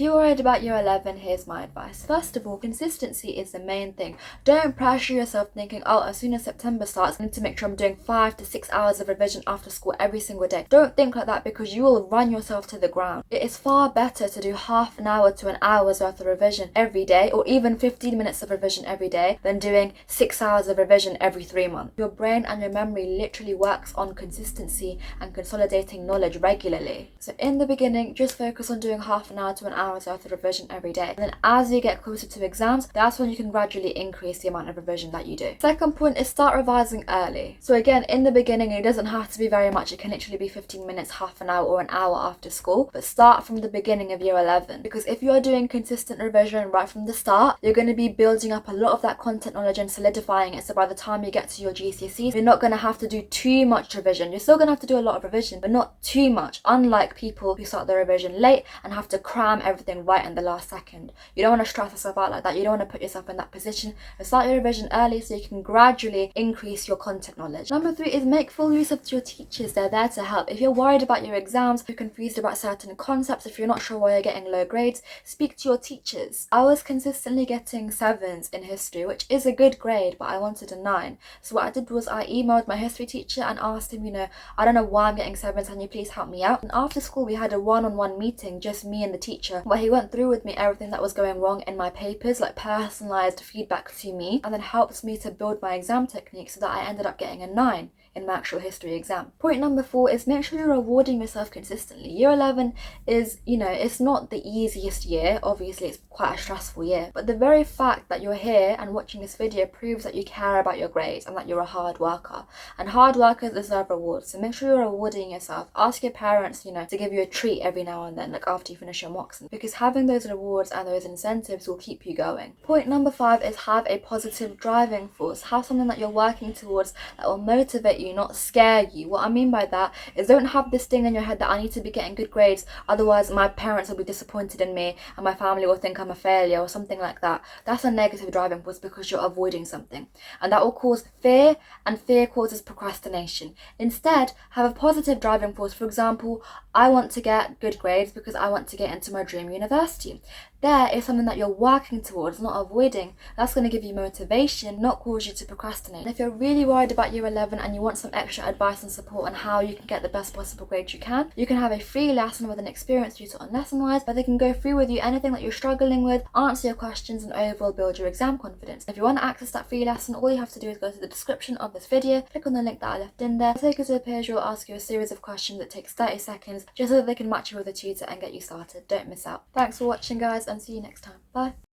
If you're worried about year 11, here's my advice. First of all, consistency is the main thing. Don't pressure yourself thinking, oh, as soon as September starts, I need to make sure I'm doing 5 to 6 hours of revision after school every single day. Don't think like that, because you will run yourself to the ground. It is far better to do half an hour to an hour's worth of revision every day, or even 15 minutes of revision every day, than doing 6 hours of revision every 3 months. Your brain and your memory literally works on consistency and consolidating knowledge regularly. So in the beginning, just focus on doing half an hour to an hour's worth of revision every day. And then as you get closer to exams, that's when you can gradually increase the amount of revision that you do. Second point is start revising early. So again, in the beginning, it doesn't have to be very much. It can literally be 15 minutes, half an hour, or an hour after school. But start from the beginning of year 11. Because if you are doing consistent revision right from the start, you're going to be building up a lot of that content knowledge and solidifying it. So by the time you get to your GCSEs, you're not going to have to do too much revision. You're still going to have to do a lot of revision, but not too much. Unlike people who start their revision late and have to cram everything right in the last second. You don't want to stress yourself out like that. You don't want to put yourself in that position. So start your revision early so you can gradually increase your content knowledge. Number 3 is make full use of your teachers. They're there to help. If you're worried about your exams, you're confused about certain concepts, if you're not sure why you're getting low grades, speak to your teachers. I was consistently getting 7s in history, which is a good grade, but I wanted a 9. So what I did was I emailed my history teacher and asked him, I don't know why I'm getting 7s, can you please help me out? And after school we had a one-on-one meeting, just me and the teacher, where he went through with me everything that was going wrong in my papers, like personalized feedback to me, and then helped me to build my exam technique so that I ended up getting a 9 in my actual history exam. Point number 4 is make sure you're rewarding yourself consistently. Year 11 is, it's not the easiest year. Obviously, it's quite a stressful year. But the very fact that you're here and watching this video proves that you care about your grades and that you're a hard worker. And hard workers deserve rewards. So make sure you're rewarding yourself. Ask your parents, to give you a treat every now and then, like after you finish your mocks. Because having those rewards and those incentives will keep you going. Point number 5 is have a positive driving force. Have something that you're working towards that will motivate you, not scare you. What I mean by that is don't have this thing in your head that I need to be getting good grades, otherwise my parents will be disappointed in me and my family will think I'm a failure or something like that. That's a negative driving force because you're avoiding something, and that will cause fear, and fear causes procrastination. Instead, have a positive driving force. For example, I want to get good grades because I want to get into my dream university. There is something that you're working towards, not avoiding. That's going to give you motivation, not cause you to procrastinate. And if you're really worried about year 11 and you want some extra advice and support on how you can get the best possible grades you can have a free lesson with an experienced tutor on LessonWise, where they can go through with you anything that you're struggling with, answer your questions, and overall build your exam confidence. If you want to access that free lesson, all you have to do is go to the description of this video, click on the link that I left in there, take you to a page where it'll ask you a series of questions that takes 30 seconds, just so that they can match you with a tutor and get you started. Don't miss out. Thanks for watching, guys, and see you next time. Bye.